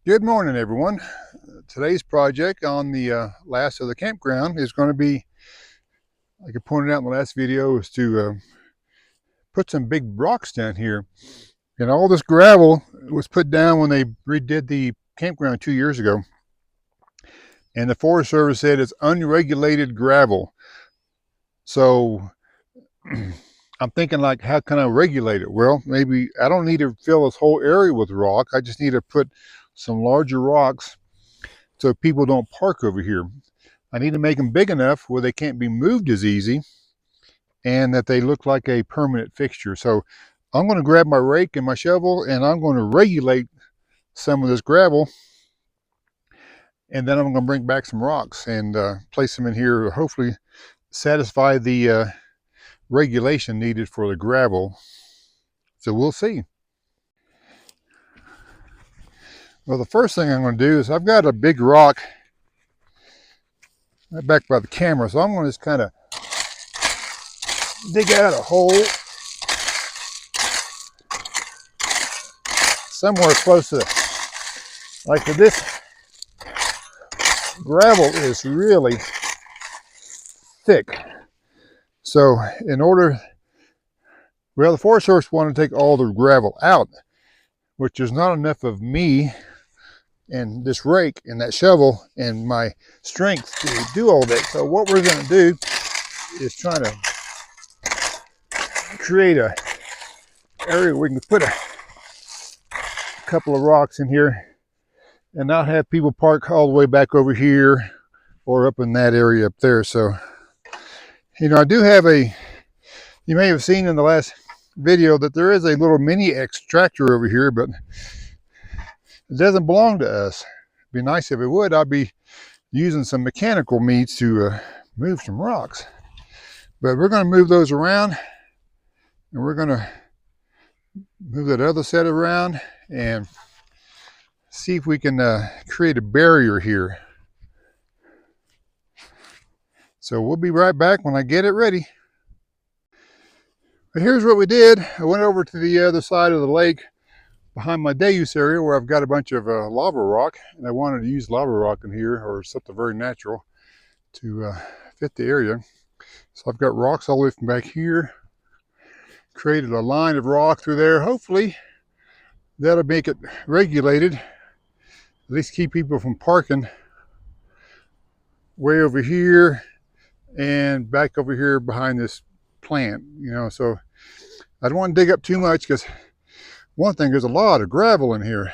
Good morning, everyone. Today's project on the last of the campground is going to be, like I pointed out in the last video, is to put some big rocks down here. And all this gravel was put down when they redid the campground 2 years ago. And the Forest Service said it's unregulated gravel. So I'm thinking, like, how can I regulate it? Well, maybe I don't need to fill this whole area with rock. I just need to put some larger rocks so people don't park over here. I need to make them big enough where they can't be moved as easy and that they look like a permanent fixture. So I'm going to grab my rake and my shovel and I'm going to regulate some of this gravel, and then I'm going to bring back some rocks and place them in here to hopefully satisfy the regulation needed for the gravel. So we'll see. Well, the first thing I'm going to do is I've got a big rock right back by the camera, so I'm going to just kind of dig out a hole somewhere close to, like this gravel is really thick. So in order, well, the Forest Service wanted to take all the gravel out, which is not enough of me and this rake and that shovel and my strength to do all that. So what we're going to do is try to create a area where we can put a couple of rocks in here and not have people park all the way back over here or up in that area up there. So, you know, I do have you may have seen in the last video that there is a little mini extractor over here, but it doesn't belong to us. It'd be nice if it would. I'd be using some mechanical means to move some rocks. But we're going to move those around, and we're going to move that other set around and see if we can create a barrier here. So we'll be right back when I get it ready. But here's what we did. I went over to the other side of the lake behind my day use area where I've got a bunch of lava rock, and I wanted to use lava rock in here or something very natural to fit the area. So I've got rocks all the way from back here, created a line of rock through there. Hopefully that'll make it regulated, at least keep people from parking way over here and back over here behind this plant, you know. So I don't want to dig up too much because one thing, there's a lot of gravel in here.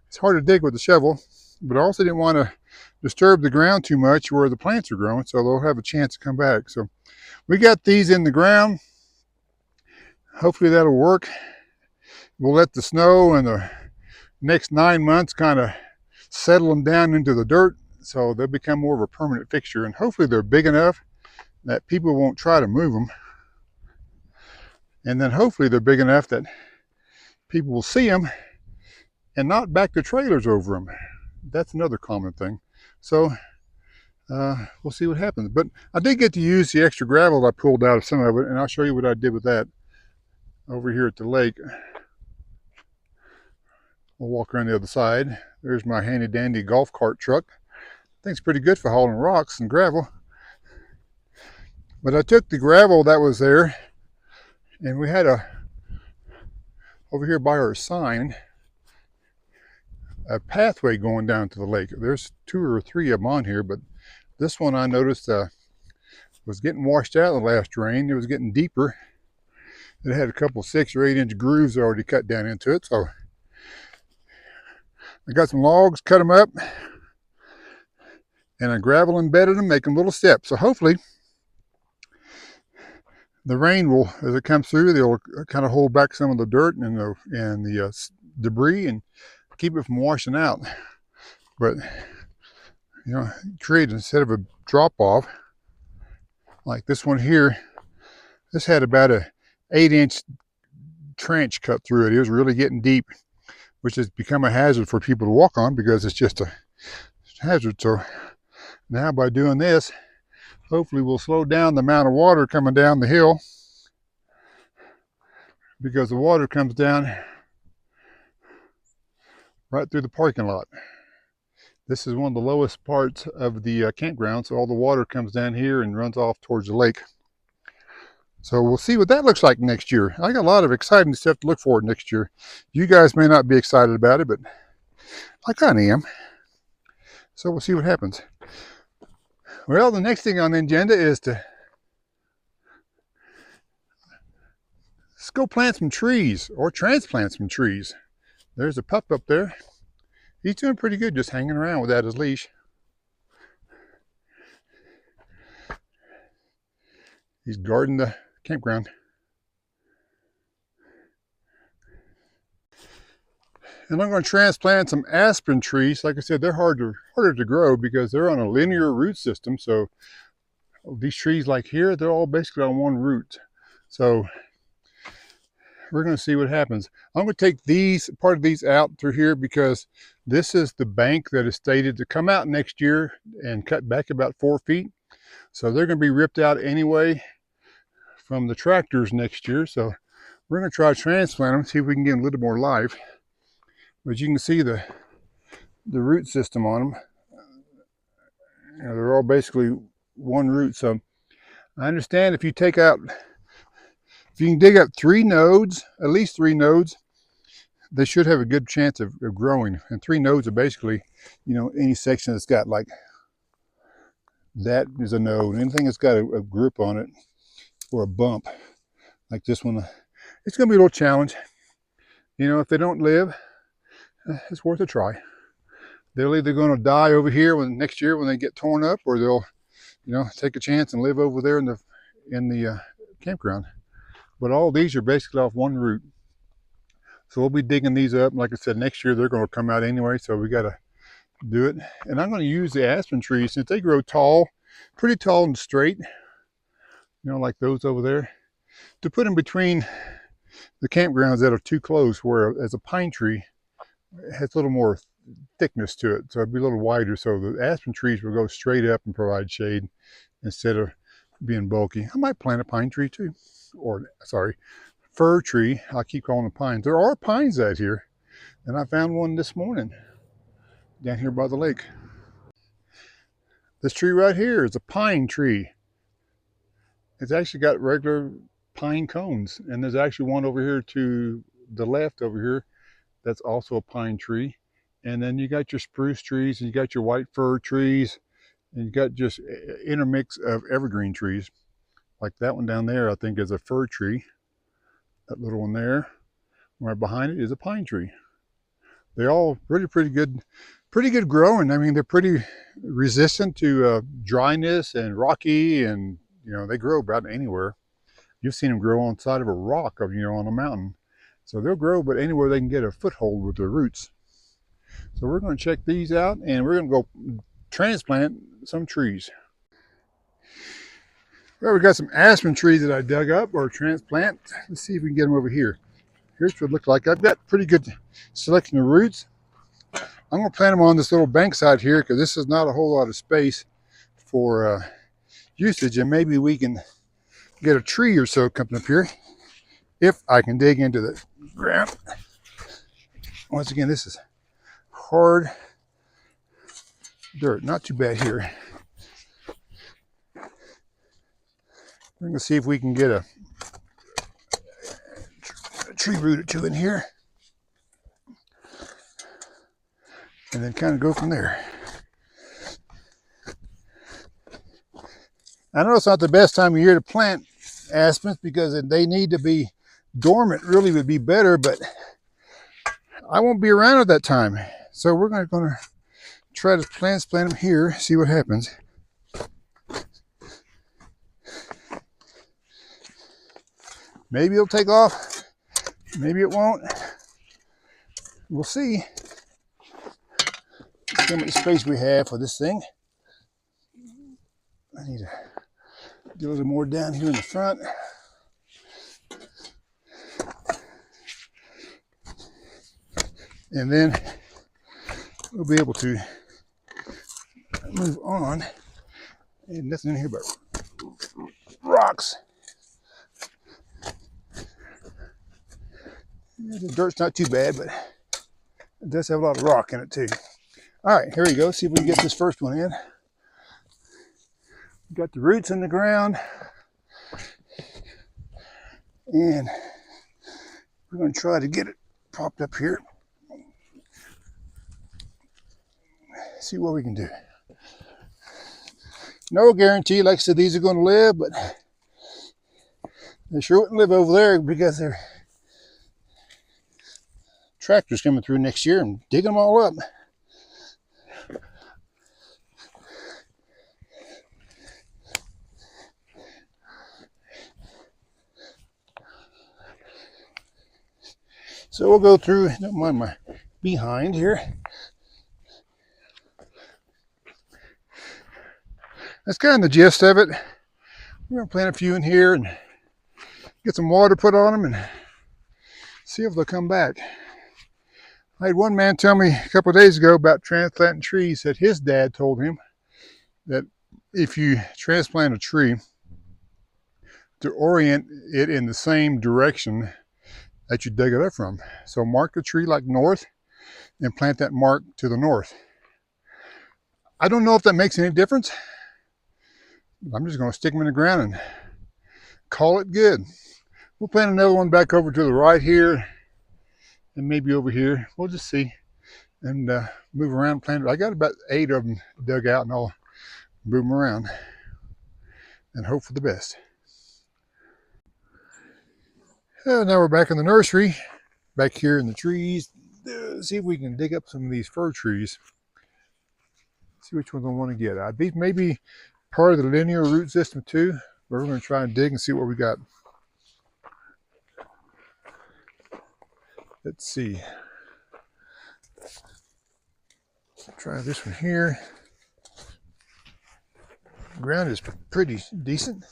It's hard to dig with the shovel, but I also didn't want to disturb the ground too much where the plants are growing, so they'll have a chance to come back. So we got these in the ground. Hopefully that'll work. We'll let the snow and the next 9 months kind of settle them down into the dirt, so they'll become more of a permanent fixture, and hopefully they're big enough that people won't try to move them, and then hopefully they're big enough that people will see them and not back their trailers over them. That's another common thing. So we'll see what happens. But I did get to use the extra gravel I pulled out of some of it, and I'll show you what I did with that over here at the lake. We'll walk around the other side. There's my handy dandy golf cart truck. I think it's pretty good for hauling rocks and gravel. But I took the gravel that was there, and we had over here by our sign, a pathway going down to the lake. There's 2 or 3 of them on here, but this one I noticed was getting washed out in the last rain. It was getting deeper. It had a couple 6 or 8 inch grooves already cut down into it. So I got some logs, cut them up, and I gravel embedded them, make them little steps. So hopefully the rain will, as it comes through, they'll kind of hold back some of the dirt and the debris and keep it from washing out. But, you know, create, instead of a drop off like this one here, this had about a 8 inch trench cut through it. It was really getting deep, which has become a hazard for people to walk on because it's just a hazard. So now by doing this, hopefully we'll slow down the amount of water coming down the hill, because the water comes down right through the parking lot. This is one of the lowest parts of the campground, so all the water comes down here and runs off towards the lake. So we'll see what that looks like next year. I got a lot of exciting stuff to look forward next year. You guys may not be excited about it, but I kind of am. So we'll see what happens. Well, the next thing on the agenda is to let's go plant some trees or transplant some trees. There's a pup up there. He's doing pretty good just hanging around without his leash. He's guarding the campground. And I'm going to transplant some aspen trees. Like I said, they're harder to grow because they're on a linear root system. So these trees like here, they're all basically on one root. So we're going to see what happens. I'm going to take part of these out through here because this is the bank that is stated to come out next year and cut back about 4 feet. So they're going to be ripped out anyway from the tractors next year. So we're going to try to transplant them, see if we can get a little more life. But you can see the root system on them. You know, they're all basically one root. So I understand if you can dig up 3 nodes, at least 3 nodes, they should have a good chance of growing. And 3 nodes are basically, you know, any section that's got like, that is a node. Anything that's got a grip on it or a bump, like this one, it's going to be a little challenge. You know, if they don't live, it's worth a try. They're either going to die over here next year when they get torn up, or they'll, you know, take a chance and live over there in the campground. But all these are basically off one root. So we'll be digging these up. Like I said, next year they're going to come out anyway, so we got to do it. And I'm going to use the aspen trees since they grow tall, pretty tall and straight, you know, like those over there, to put in between the campgrounds that are too close, whereas a pine tree has a little more thickness to it, so it'd be a little wider. So the aspen trees will go straight up and provide shade instead of being bulky. I might plant a pine tree too, or sorry, fir tree. I keep calling them pines. There are pines out here, and I found one this morning down here by the lake. This tree right here is a pine tree. It's actually got regular pine cones, and there's actually one over here to the left over here that's also a pine tree. And then you got your spruce trees, and you got your white fir trees, and you got just intermix of evergreen trees. Like that one down there, I think is a fir tree. That little one there, right behind it, is a pine tree. They're all pretty good growing. I mean, they're pretty resistant to dryness and rocky, and you know, they grow about anywhere. You've seen them grow on the side of a rock, or you know, on a mountain. So they'll grow, but anywhere they can get a foothold with their roots. So we're going to check these out, and we're going to go transplant some trees. Well, we got some aspen trees that I dug up or transplant. Let's see if we can get them over here. Here's what it looks like. I've got pretty good selection of roots. I'm going to plant them on this little bank side here because this is not a whole lot of space for usage, and maybe we can get a tree or so coming up here if I can dig into the ground. Once again, this is hard dirt, not too bad here. We're going to see if we can get a tree root or two in here, and then kind of go from there. I know it's not the best time of year to plant aspens because they need to be dormant. Really would be better, but I won't be around at that time. So we're going to try to plant them here, see what happens. Maybe it'll take off, maybe it won't. We'll see. Let's see how much space we have for this thing. I need to get a little more down here in the front. And then we'll be able to move on. And nothing in here but rocks. The dirt's not too bad, but It does have a lot of rock in it too. All right, here we go. See if we can get this first one in. Got the roots in the ground. And we're going to try to get it propped up here. See what we can do. No guarantee, like I said, these are going to live, but they sure wouldn't live over there because they're tractors coming through next year and digging them all up. So we'll go through, don't mind my behind here. That's kind of the gist of it. We're going to plant a few in here and get some water put on them and see if they'll come back. I had one man tell me a couple of days ago about transplanting trees that his dad told him that if you transplant a tree, to orient it in the same direction that you dug it up from. So mark the tree like north and plant that mark to the north. I don't know if that makes any difference. I'm just going to stick them in the ground and call it good. We'll plant another one back over to the right here and maybe over here. We'll just see and move around and plant it. I got about 8 of them dug out and I'll move them around and hope for the best. Now we're back in the nursery, back here in the trees. See if we can dig up some of these fir trees. See which ones I want to get. These may be part of the linear root system too, but we're going to try and dig and see what we got. Let's see. Try this one here. The ground is pretty decent.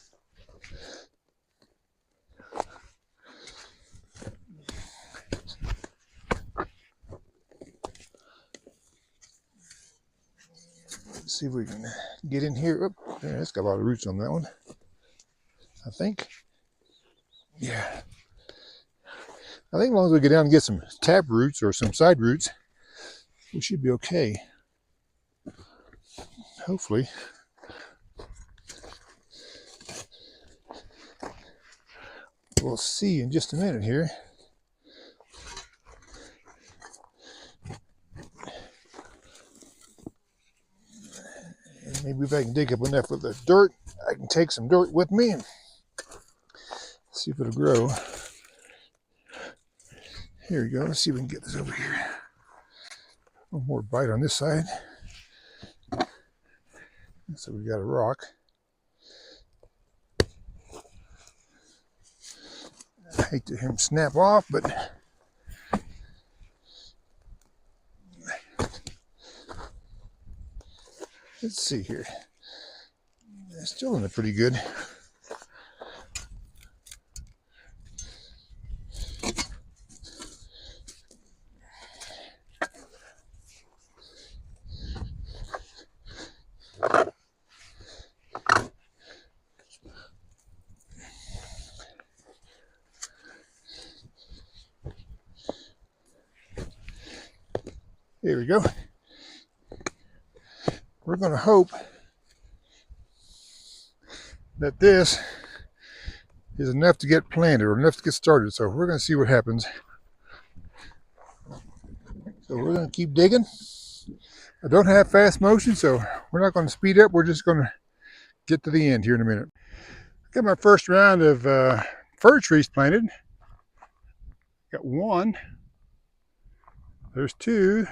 Let's see if we can get in here. Oh, yeah, it's got a lot of roots on that one, I think. Yeah. I think as long as we get down and get some tap roots or some side roots, we should be okay. Hopefully. We'll see in just a minute here. And maybe if I can dig up enough of the dirt, I can take some dirt with me and see if it'll grow. Here we go. Let's see if we can get this over here. One more bite on this side. So we got a rock. I hate to hear him snap off, but let's see here. It's still in it pretty good. Here we go. We're going to hope that this is enough to get planted or enough to get started. So we're going to see what happens. So we're going to keep digging. I don't have fast motion, so we're not going to speed up. We're just going to get to the end here in a minute. Got my first round of fir trees planted. Got 1. There's 2.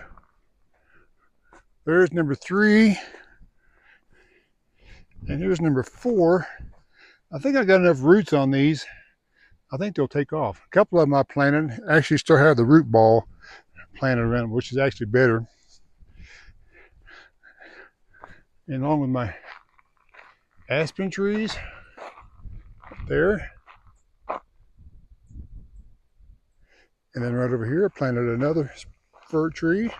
There's number 3. And here's number 4. I think I got enough roots on these. I think they'll take off. A couple of them I planted actually still have the root ball planted around them, which is actually better. And along with my aspen trees there. And then right over here I planted another fir tree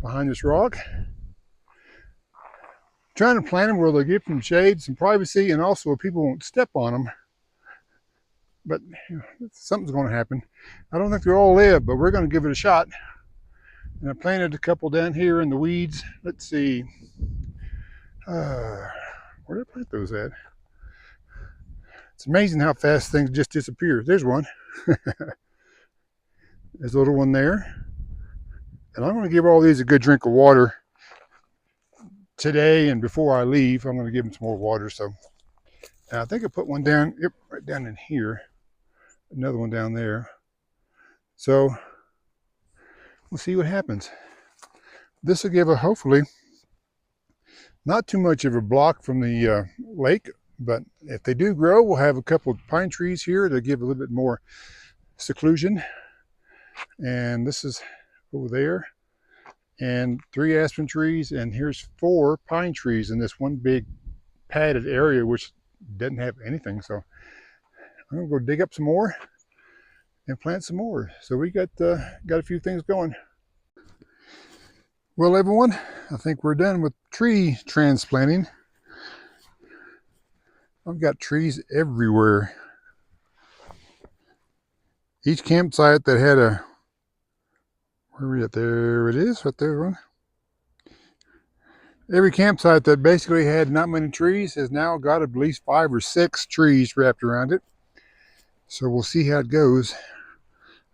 behind this rock. Trying to plant them where they'll give them shade, some privacy, and also where people won't step on them. But something's going to happen. I don't think they'll all live, but we're going to give it a shot. And I planted a couple down here in the weeds. Let's see. Where did I plant those at? It's amazing how fast things just disappear. There's one. There's a little one there. And I'm going to give all these a good drink of water today, and before I leave, I'm going to give them some more water. So I think I put one down, yep, right down in here. Another one down there. So we'll see what happens. This will give a, hopefully, not too much of a block from the lake, but if they do grow, we'll have a couple of pine trees here to give a little bit more seclusion. And this is over there, and 3 aspen trees, and here's 4 pine trees in this one big padded area, which doesn't have anything. So I'm gonna go dig up some more and plant some more. So we got a few things going. Well, everyone, I think we're done with tree transplanting. I've got trees everywhere. Each campsite that had a, where are we at? There it is, right there, one. Every campsite that basically had not many trees has now got at least 5 or 6 trees wrapped around it. So we'll see how it goes.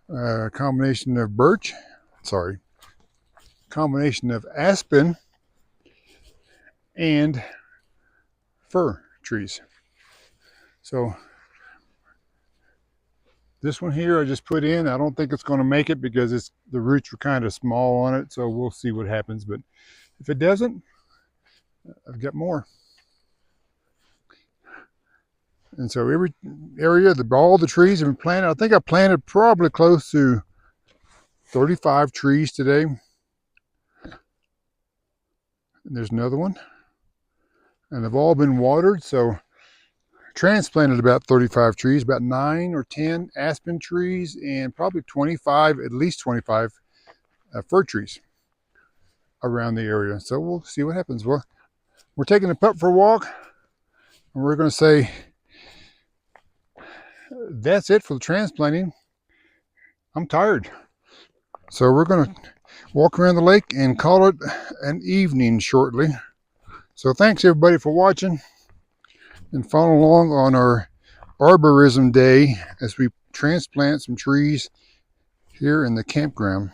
Combination of combination of aspen and fir trees. So this one here I just put in. I don't think it's going to make it because the roots were kind of small on it. So we'll see what happens. But if it doesn't, I've got more. And so every area, all the trees have been planted. I think I planted probably close to 35 trees today. And there's another one. And they've all been watered. So transplanted about 35 trees, about 9 or 10 aspen trees, and probably 25, at least 25 fir trees around the area. So we'll see what happens. Well, we're taking the pup for a walk, and we're going to say that's it for the transplanting. I'm tired. So we're going to walk around the lake and call it an evening shortly. So thanks everybody for watching and following along on our arborism day as we transplant some trees here in the campground.